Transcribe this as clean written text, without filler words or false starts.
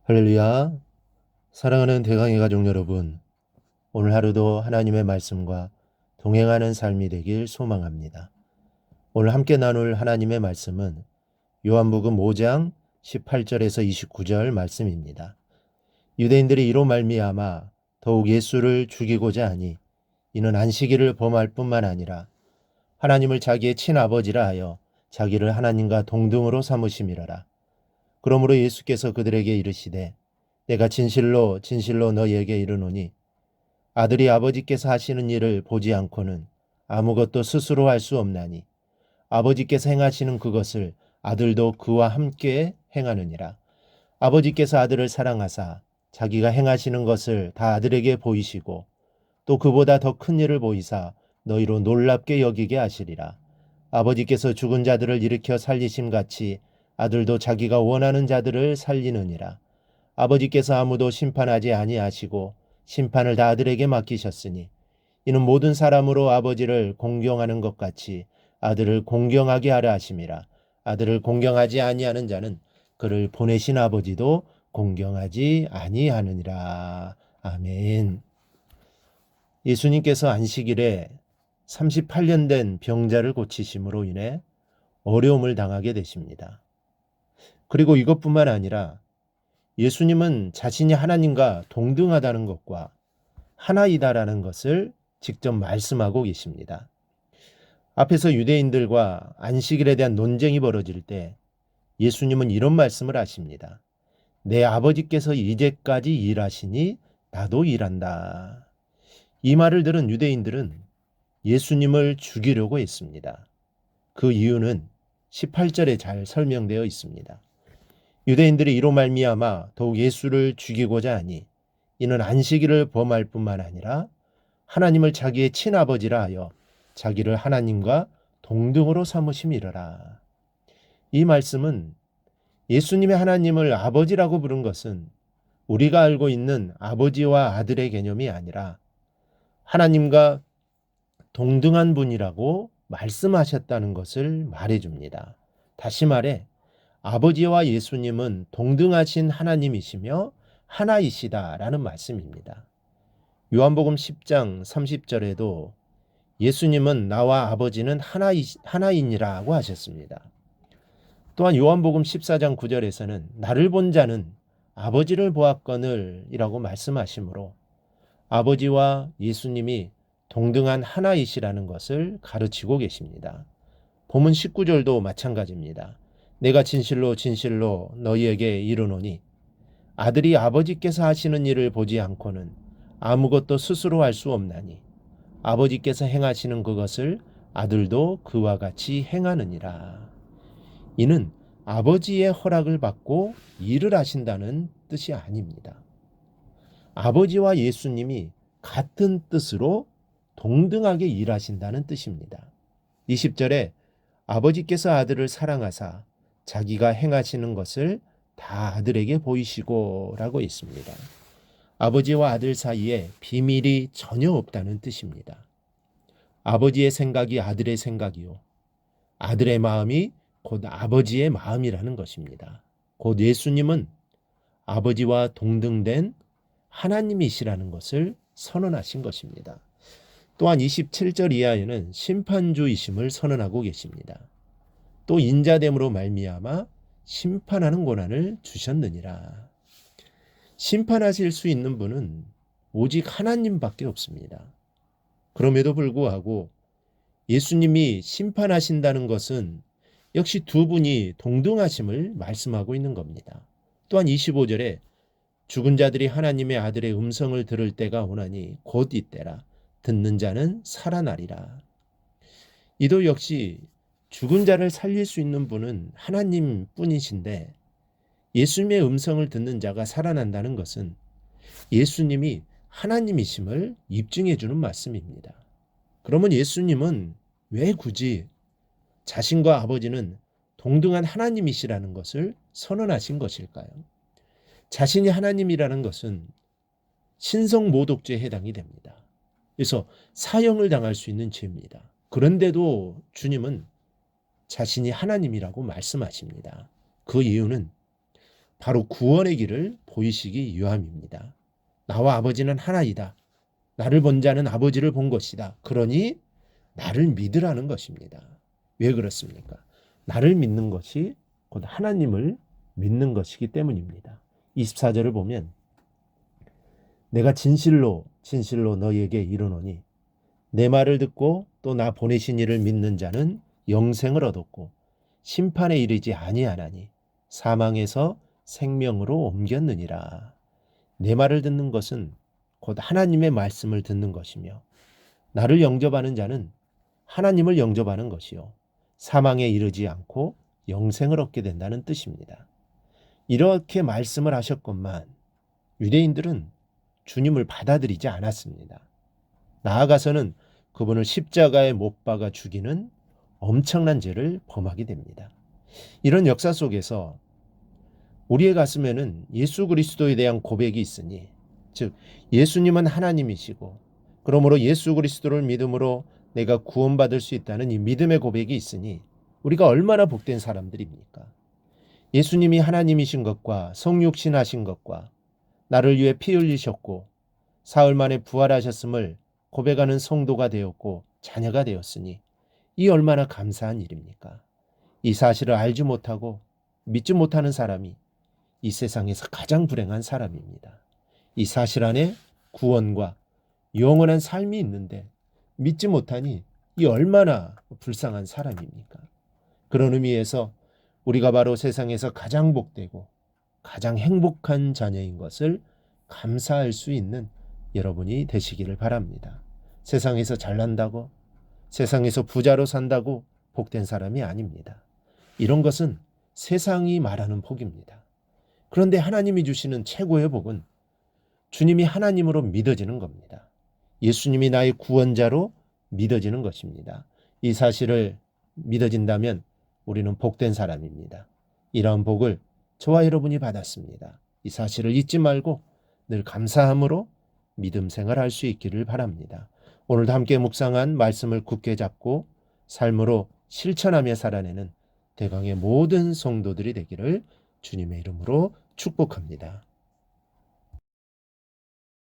할렐루야. 사랑하는 대강의 가족 여러분, 오늘 하루도 하나님의 말씀과 동행하는 삶이 되길 소망합니다. 오늘 함께 나눌 하나님의 말씀은 요한복음 5장 18절에서 29절 말씀입니다. 유대인들이 이로 말미암아 더욱 예수를 죽이고자 하니 이는 안식일을 범할 뿐만 아니라 하나님을 자기의 친아버지라 하여 자기를 하나님과 동등으로 삼으심이라라. 그러므로 예수께서 그들에게 이르시되 내가 진실로 진실로 너희에게 이르노니 아들이 아버지께서 하시는 일을 보지 않고는 아무것도 스스로 할 수 없나니 아버지께서 행하시는 그것을 아들도 그와 함께 행하느니라. 아버지께서 아들을 사랑하사 자기가 행하시는 것을 다 아들에게 보이시고 또 그보다 더 큰 일을 보이사 너희로 놀랍게 여기게 하시리라. 아버지께서 죽은 자들을 일으켜 살리심 같이 아들도 자기가 원하는 자들을 살리느니라. 아버지께서 아무도 심판하지 아니하시고 심판을 다 아들에게 맡기셨으니 이는 모든 사람으로 아버지를 공경하는 것 같이 아들을 공경하게 하려 하심이라. 아들을 공경하지 아니하는 자는 그를 보내신 아버지도 공경하지 아니하느니라. 아멘. 예수님께서 안식일에 38년 된 병자를 고치심으로 인해 어려움을 당하게 되십니다. 그리고 이것뿐만 아니라 예수님은 자신이 하나님과 동등하다는 것과 하나이다라는 것을 직접 말씀하고 계십니다. 앞에서 유대인들과 안식일에 대한 논쟁이 벌어질 때 예수님은 이런 말씀을 하십니다. 내 아버지께서 이제까지 일하시니 나도 일한다. 이 말을 들은 유대인들은 예수님을 죽이려고 했습니다. 그 이유는 18절에 잘 설명되어 있습니다. 유대인들이 이로 말미암아 더욱 예수를 죽이고자 하니 이는 안식일을 범할 뿐만 아니라 하나님을 자기의 친아버지라 하여 자기를 하나님과 동등으로 삼으심이러라. 이 말씀은 예수님의 하나님을 아버지라고 부른 것은 우리가 알고 있는 아버지와 아들의 개념이 아니라 하나님과 동등한 분이라고 말씀하셨다는 것을 말해줍니다. 다시 말해 아버지와 예수님은 동등하신 하나님이시며 하나이시다라는 말씀입니다. 요한복음 10장 30절에도 예수님은 나와 아버지는 하나이니라고 하셨습니다. 또한 요한복음 14장 9절에서는 나를 본 자는 아버지를 보았거늘 이라고 말씀하시므로 아버지와 예수님이 동등한 하나이시라는 것을 가르치고 계십니다. 본문 19절도 마찬가지입니다. 내가 진실로 진실로 너희에게 이르노니 아들이 아버지께서 하시는 일을 보지 않고는 아무것도 스스로 할 수 없나니 아버지께서 행하시는 그것을 아들도 그와 같이 행하느니라. 이는 아버지의 허락을 받고 일을 하신다는 뜻이 아닙니다. 아버지와 예수님이 같은 뜻으로 동등하게 일하신다는 뜻입니다. 20절에 아버지께서 아들을 사랑하사 자기가 행하시는 것을 다 아들에게 보이시고 라고 있습니다. 아버지와 아들 사이에 비밀이 전혀 없다는 뜻입니다. 아버지의 생각이 아들의 생각이요. 아들의 마음이 곧 아버지의 마음이라는 것입니다. 곧 예수님은 아버지와 동등된 하나님이시라는 것을 선언하신 것입니다. 또한 27절 이하에는 심판주이심을 선언하고 계십니다. 또 인자됨으로 말미암아 심판하는 권한을 주셨느니라. 심판하실 수 있는 분은 오직 하나님밖에 없습니다. 그럼에도 불구하고 예수님이 심판하신다는 것은 역시 두 분이 동등하심을 말씀하고 있는 겁니다. 또한 25절에 죽은 자들이 하나님의 아들의 음성을 들을 때가 오나니 곧 이때라. 듣는 자는 살아나리라. 이도 역시 죽은 자를 살릴 수 있는 분은 하나님 뿐이신데 예수님의 음성을 듣는 자가 살아난다는 것은 예수님이 하나님이심을 입증해 주는 말씀입니다. 그러면 예수님은 왜 굳이 자신과 아버지는 동등한 하나님이시라는 것을 선언하신 것일까요? 자신이 하나님이라는 것은 신성모독죄에 해당이 됩니다. 그래서 사형을 당할 수 있는 죄입니다. 그런데도 주님은 자신이 하나님이라고 말씀하십니다. 그 이유는 바로 구원의 길을 보이시기 위함입니다. 나와 아버지는 하나이다. 나를 본 자는 아버지를 본 것이다. 그러니 나를 믿으라는 것입니다. 왜 그렇습니까? 나를 믿는 것이 곧 하나님을 믿는 것이기 때문입니다. 24절을 보면 내가 진실로 진실로 너희에게 이르노니 내 말을 듣고 또 나 보내신 이를 믿는 자는 영생을 얻었고 심판에 이르지 아니하나니 사망에서 생명으로 옮겼느니라. 내 말을 듣는 것은 곧 하나님의 말씀을 듣는 것이며 나를 영접하는 자는 하나님을 영접하는 것이요 사망에 이르지 않고 영생을 얻게 된다는 뜻입니다. 이렇게 말씀을 하셨건만 유대인들은 주님을 받아들이지 않았습니다. 나아가서는 그분을 십자가에 못 박아 죽이는 엄청난 죄를 범하게 됩니다. 이런 역사 속에서 우리의 가슴에는 예수 그리스도에 대한 고백이 있으니, 즉 예수님은 하나님이시고 그러므로 예수 그리스도를 믿음으로 내가 구원받을 수 있다는 이 믿음의 고백이 있으니 우리가 얼마나 복된 사람들입니까? 예수님이 하나님이신 것과 성육신하신 것과 나를 위해 피 흘리셨고 사흘 만에 부활하셨음을 고백하는 성도가 되었고 자녀가 되었으니 이 얼마나 감사한 일입니까? 이 사실을 알지 못하고 믿지 못하는 사람이 이 세상에서 가장 불행한 사람입니다. 이 사실 안에 구원과 영원한 삶이 있는데 믿지 못하니 이 얼마나 불쌍한 사람입니까? 그런 의미에서 우리가 바로 세상에서 가장 복되고 가장 행복한 자녀인 것을 감사할 수 있는 여러분이 되시기를 바랍니다. 세상에서 잘난다고, 세상에서 부자로 산다고 복된 사람이 아닙니다. 이런 것은 세상이 말하는 복입니다. 그런데 하나님이 주시는 최고의 복은 주님이 하나님으로 믿어지는 겁니다. 예수님이 나의 구원자로 믿어지는 것입니다. 이 사실을 믿어진다면 우리는 복된 사람입니다. 이러한 복을 저와 여러분이 받았습니다. 이 사실을 잊지 말고 늘 감사함으로 믿음 생활할 수 있기를 바랍니다. 오늘도 함께 묵상한 말씀을 굳게 잡고 삶으로 실천하며 살아내는 대강의 모든 성도들이 되기를 주님의 이름으로 축복합니다.